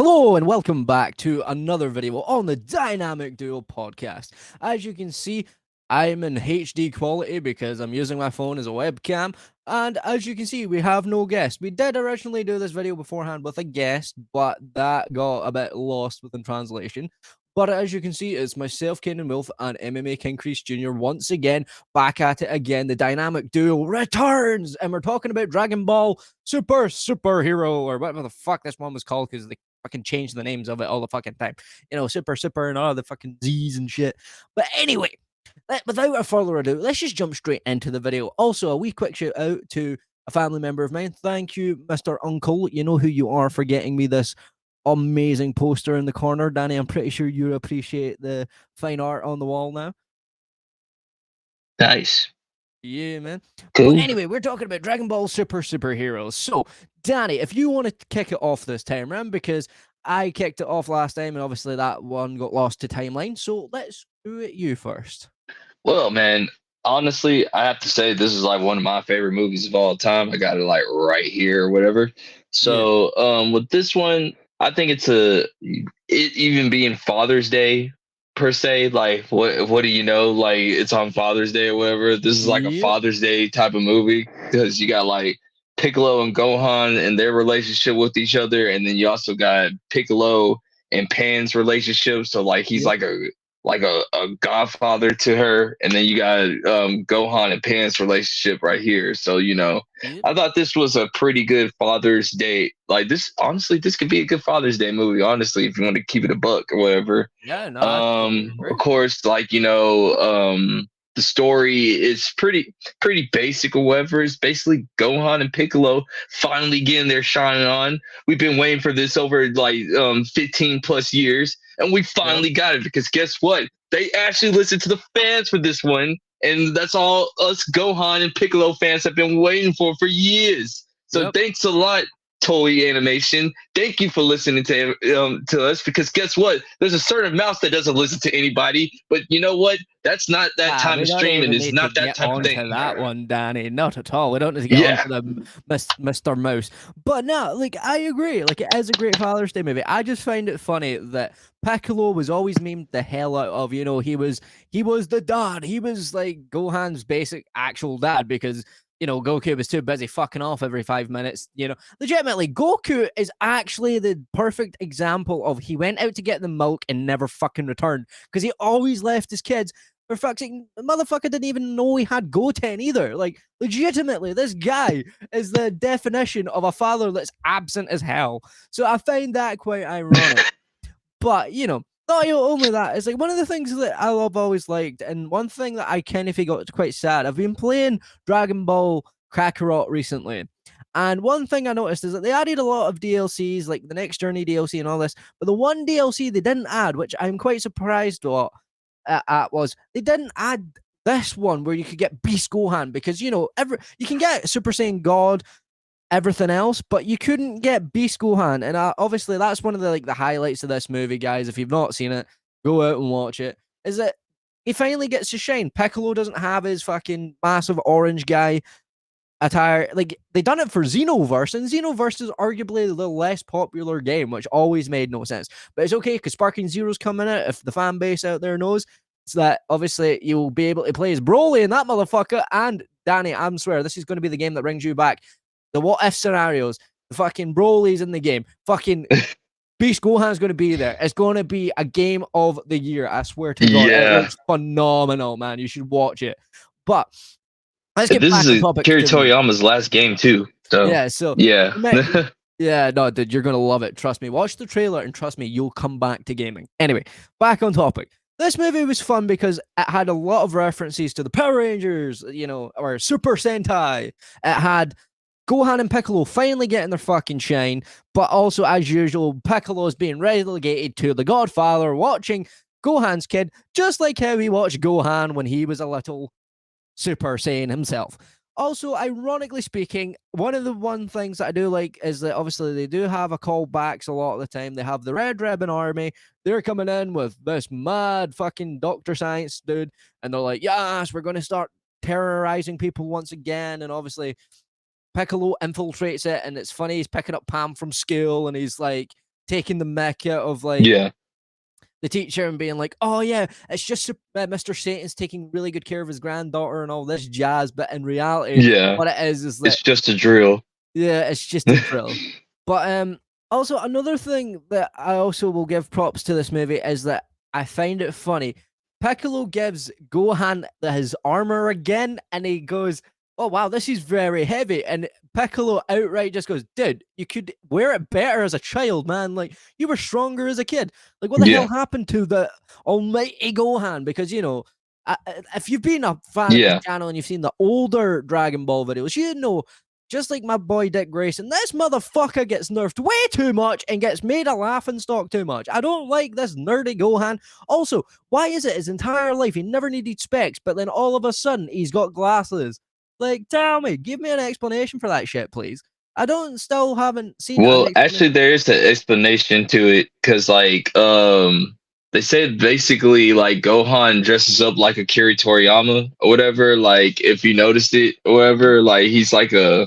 Hello and welcome back to another video on the Dynamic Duo podcast. As you can see, I'm in HD quality because I'm using my phone as a webcam. And as you can see, we have no guest. We did originally do this video beforehand with a guest, but that got a bit lost within translation. But as you can see, it's myself, Kanan Wolf, and MMA King Crease Jr. once again back at it again. The Dynamic Duo returns, and we're talking about Dragon Ball Superhero, or whatever the fuck this one was called, because they fucking change the names of it all the fucking time. Super, and all the fucking Z's and shit. But anyway, without further ado, let's just jump straight into the video. Also, a wee quick shout out to a family member of mine. Thank you, Mr. Uncle. You know who you are for getting me this amazing poster in the corner. Danny, I'm pretty sure you appreciate the fine art on the wall now. Nice. Yeah, man. Cool. But anyway, we're talking about Dragon Ball Superheroes. So, Danny, if you want to kick it off this time around, because I kicked it off last time, and obviously that one got lost to timeline. So let's do it you first. Well, man, honestly, I have to say this is like one of my favorite movies of all time. I got it like right here or whatever. So, with this one, I think it even being Father's Day per se, like what do you know? Like it's on Father's Day or whatever. This is like a Father's Day type of movie because you got like Piccolo and Gohan and their relationship with each other, and then you also got Piccolo and Pan's relationship. So like he's like a godfather to her, and then you got Gohan and Pan's relationship right here. So I thought this was a pretty good Father's Day. Like this, honestly, this could be a good Father's Day movie. Honestly, if you want to keep it a buck or whatever. Yeah, no. Of course, like the story is pretty basic or whatever. It's basically Gohan and Piccolo finally getting their shine on. We've been waiting for this over like 15 plus years, and we finally got it because guess what? They actually listened to the fans for this one, and that's all us Gohan and Piccolo fans have been waiting for years. So thanks a lot, Toei Animation. Thank you for listening to us, because guess what? There's a certain mouse that doesn't listen to anybody, but you know what? That's not that time of streaming. It's not that type of thing. That one, Danny, not at all. We don't need to get onto the Mr. Mouse. But no, like I agree. Like it is a great Father's Day movie. I just find it funny that Piccolo was always memed the hell out of. He was the dad. He was like Gohan's basic actual dad, because Goku was too busy fucking off every 5 minutes. Legitimately, Goku is actually the perfect example of he went out to get the milk and never fucking returned, because he always left his kids. For fuck's sake, the motherfucker didn't even know he had Goten either. Like, legitimately, this guy is the definition of a father that's absent as hell. So I find that quite ironic. But, not only that, it's like one of the things that I've always liked, and one thing that I kind of got quite sad. I've been playing Dragon Ball Kakarot recently, and one thing I noticed is that they added a lot of DLCs, like the Next Journey DLC and all this, but the one DLC they didn't add, which I'm quite surprised at, was they didn't add this one where you could get Beast Gohan, because you can get Super Saiyan God, everything else, but you couldn't get Beast Gohan. And obviously that's one of the highlights of this movie, guys. If you've not seen it, go out and watch it. Is that he finally gets to shine. Piccolo doesn't have his fucking massive orange guy attire. Like, they done it for Xenoverse, and Xenoverse is arguably the less popular game, which always made no sense. But it's okay, because Sparking Zero's coming out. If the fan base out there knows, it's that obviously you'll be able to play as Broly and that motherfucker. And Danny, I swear, this is going to be the game that brings you back the what if scenarios. The fucking Broly's in the game. Fucking Beast Gohan's going to be there. It's going to be a game of the year. I swear to God. Yeah. It looks phenomenal, man. You should watch it. But let's get this back is on topic. Akira Toriyama's last game too. So yeah, no, dude, you're going to love it. Trust me. Watch the trailer and trust me, you'll come back to gaming. Anyway, back on topic. This movie was fun because it had a lot of references to the Power Rangers, or Super Sentai. It had Gohan and Piccolo finally getting their fucking shine, but also, as usual, Piccolo is being relegated to the Godfather, watching Gohan's kid, just like how he watched Gohan when he was a little Super Saiyan himself. Also, ironically speaking, one of the things that I do like is that obviously they do have a callbacks a lot of the time. They have the Red Ribbon Army. They're coming in with this mad fucking Dr. Science dude, and they're like, yes, we're going to start terrorizing people once again. And obviously Piccolo infiltrates it, and it's funny. He's picking up Pam from school, and he's like taking the mech out of like the teacher and being like, oh yeah, it's just Mr. Satan's taking really good care of his granddaughter and all this jazz, but in reality, what it is that it's just a drill. Yeah, it's just a drill. But also another thing that I also will give props to this movie is that I find it funny. Piccolo gives Gohan his armor again, and he goes, "Oh wow, this is very heavy." And Piccolo outright just goes, "Dude, you could wear it better as a child, man. Like you were stronger as a kid. Like what the hell happened to the almighty Gohan?" Because you know, if you've been a fan of this channel and you've seen the older Dragon Ball videos, you know. Just like my boy Dick Grayson, this motherfucker gets nerfed way too much and gets made a laughing stock too much. I don't like this nerdy Gohan. Also, why is it his entire life he never needed specs, but then all of a sudden he's got glasses? Like, tell me, give me an explanation for that shit, please. I haven't seen. Well, actually, there is an explanation to it because, like, they said basically like Gohan dresses up like a Akira Toriyama or whatever. Like, if you noticed it or whatever, like he's like a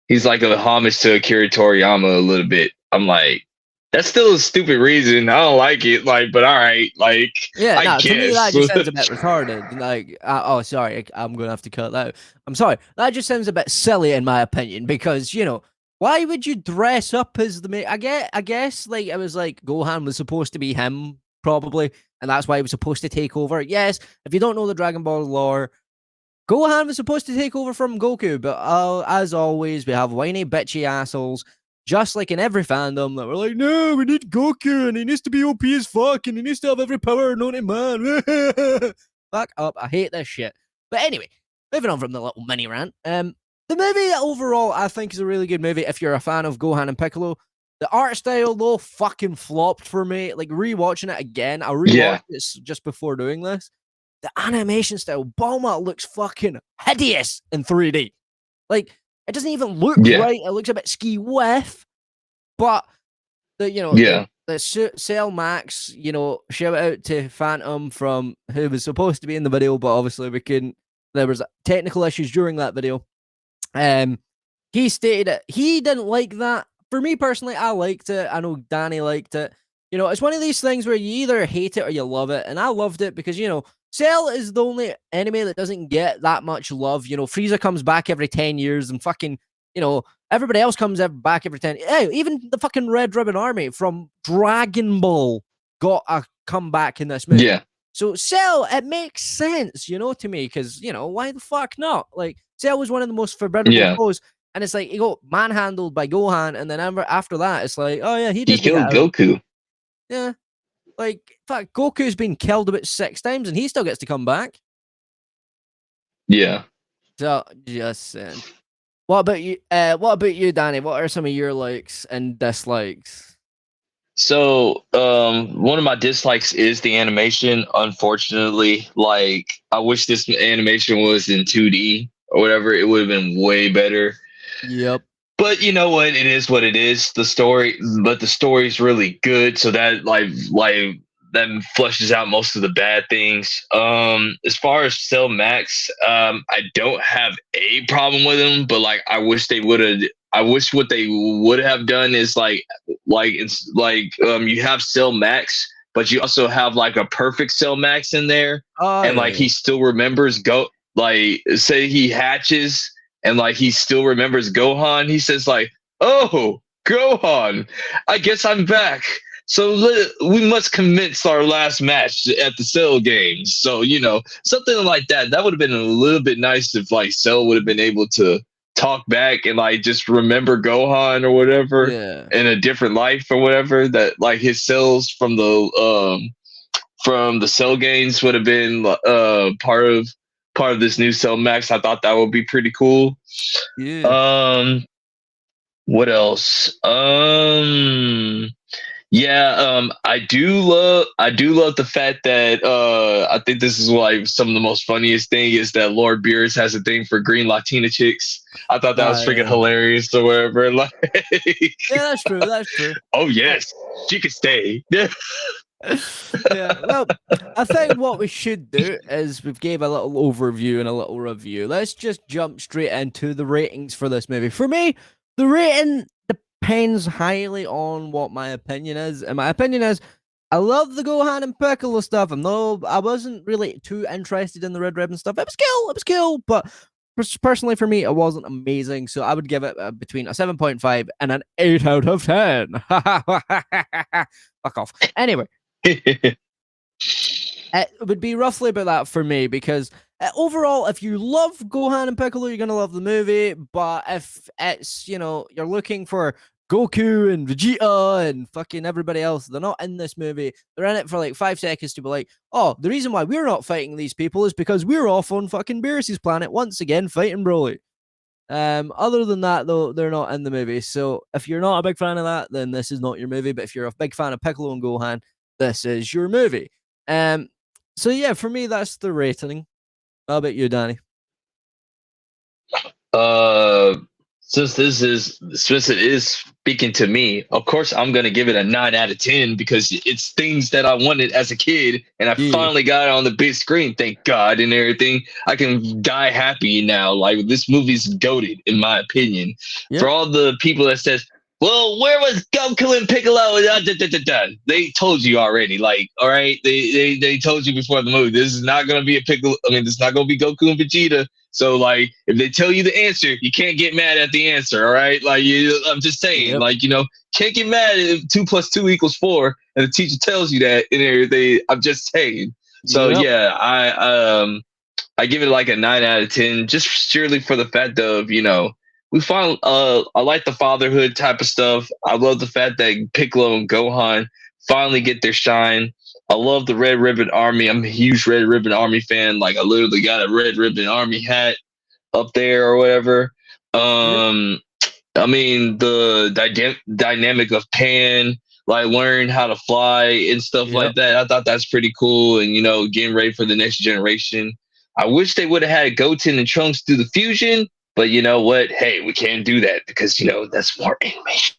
homage to Akira Toriyama a little bit. I'm like, that's still a stupid reason. I don't like it. Like, but all right. Like, yeah, I guess. To me that just sounds a bit retarded. Like, oh, sorry, I'm gonna have to cut that out. I'm sorry. That just sounds a bit silly in my opinion because you know why would you dress up as the mate? I guess like it was like Gohan was supposed to be him probably, and that's why he was supposed to take over. Yes, if you don't know the Dragon Ball lore. Gohan was supposed to take over from Goku, but as always, we have whiny, bitchy assholes, just like in every fandom, that were like, no, we need Goku, and he needs to be OP as fuck, and he needs to have every power known to man. Fuck up, I hate this shit. But anyway, moving on from the little mini rant, the movie overall, I think, is a really good movie if you're a fan of Gohan and Piccolo. The art style, though, fucking flopped for me. Like, rewatching it again, I rewatched it just before doing this. The animation style, Bulma looks fucking hideous in 3D. Like, it doesn't even look right. It looks a bit ski-whiff. But, the Cell Max, you know, shout out to Phantom from who was supposed to be in the video, but obviously there was technical issues during that video. He stated it. He didn't like that. For me personally, I liked it. I know Danny liked it. You know, it's one of these things where you either hate it or you love it. And I loved it because, you know, Cell is the only enemy that doesn't get that much love. You know, Frieza comes back every 10 years and fucking, you know, everybody else comes back every 10. Hey, even the fucking Red Ribbon Army from Dragon Ball got a comeback in this movie. Yeah. So Cell, it makes sense, you know, to me, because, you know, why the fuck not? Like, Cell was one of the most formidable foes. And it's like, he got manhandled by Gohan, and then after that, it's like, oh yeah, he killed Goku. Yeah. Like, in fact, Goku's been killed about 6 times, and he still gets to come back. Yeah. So, just saying. What about you, Danny? What are some of your likes and dislikes? So, one of my dislikes is the animation. Unfortunately, like, I wish this animation was in 2D or whatever. It would have been way better. Yep. But you know what? It is what it is. The story's really good. So that that flushes out most of the bad things. As far as Cell Max, I don't have a problem with him, but like I wish what they would have done is you have Cell Max, but you also have like a perfect Cell Max in there, and like he still remembers say he hatches. And like he still remembers Gohan. He says like, "Oh, Gohan, I guess I'm back. So we must commence our last match at the Cell games." So you know, something like that. That would have been a little bit nice if like Cell would have been able to talk back and like just remember Gohan or whatever in a different life or whatever. That like his cells from the Cell games would have been part of this new Cell Max. I thought that would be pretty cool. Yeah. What else? I do love the fact that I think this is like some of the most funniest thing is that Lord Beerus has a thing for green Latina chicks. I thought that was freaking hilarious or whatever. Like, yeah, that's true. Oh yes, she could stay. Yeah, well, I think what we should do is we've gave a little overview and a little review. Let's just jump straight into the ratings for this movie. For me, the depends highly on what my opinion is. And my opinion is, I love the Gohan and Piccolo stuff. And though I wasn't really too interested in the Red Ribbon stuff, it was cool. But personally, for me, it wasn't amazing. So I would give it between a 7.5 and an 8 out of 10. Fuck off. Anyway. It would be roughly about that for me, because overall, if you love Gohan and Piccolo, you're gonna love the movie. But if it's, you know, you're looking for Goku and Vegeta and fucking everybody else, they're not in this movie. They're in it for like 5 seconds to be like, oh, the reason why we're not fighting these people is because we're off on fucking Beerus's planet once again fighting Broly. Other than that, though, they're not in the movie. So if you're not a big fan of that, then this is not your movie. But if you're a big fan of Piccolo and Gohan, this is your movie. So yeah, for me, that's the rating. How about you, Danny? Since it is speaking to me, of course I'm gonna give it a 9 out of 10 because it's things that I wanted as a kid, and I finally got it on the big screen, thank God, and everything. I can die happy now. Like, this movie's goated, in my opinion. Yep. For all the people that says, well, where was Goku and Piccolo? They told you already. Like, all right, they told you before the movie. This is not gonna be a Piccolo. I mean, this is not gonna be Goku and Vegeta. So, like, if they tell you the answer, you can't get mad at the answer. All right, like, I'm just saying, like, you know, can't get mad if 2 + 2 = 4, and the teacher tells you that and everything. I'm just saying. So yeah, I give it like a 9 out of 10, just purely for the fact of, you know, we find I like the fatherhood type of stuff. I love the fact that Piccolo and Gohan finally get their shine. I love the Red Ribbon Army. I'm a huge Red Ribbon Army fan. Like, I literally got a Red Ribbon Army hat up there or whatever. I mean, the dynamic of Pan, like, learn how to fly and stuff like that. I thought that's pretty cool. And, you know, getting ready for the next generation. I wish they would have had Goten and Trunks do the fusion. But you know what? Hey, we can't do that because, you know, that's more animation.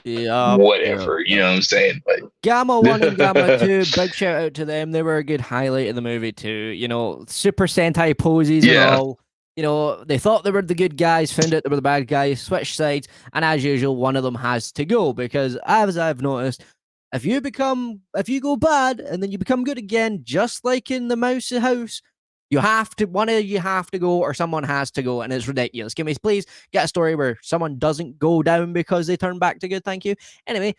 Yeah. Whatever. You know what I'm saying? But Gamma 1 and Gamma 2, big shout out to them. They were a good highlight of the movie too. You know, Super Sentai poses and all. You know, they thought they were the good guys, found out they were the bad guys, switched sides, and as usual, one of them has to go, because as I've noticed, if you go bad and then you become good again, just like in the Mouse House, one of you have to go, or someone has to go, and it's ridiculous. Can we please get a story where someone doesn't go down because they turn back to good? Thank you. Anyway,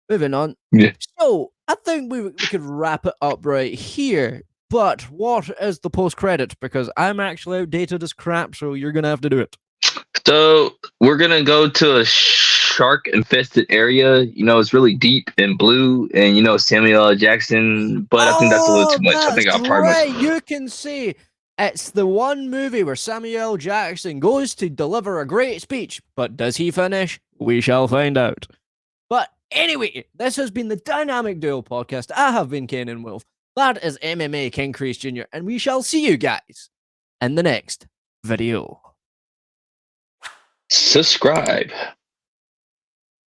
moving on. Yeah. So I think we could wrap it up right here. But what is the post-credit? Because I'm actually outdated as crap, so you're gonna have to do it. So we're gonna go to a shark-infested area. You know, it's really deep and blue, and, you know, Samuel L. Jackson. But I think that's a little too much. I think I'll probably. You can see it's the one movie where Samuel L. Jackson goes to deliver a great speech, but does he finish? We shall find out. But anyway, this has been the Dynamic Duo podcast. I have been Kanan Wolf. That is MMA King Kreese Jr., and we shall see you guys in the next video. Subscribe.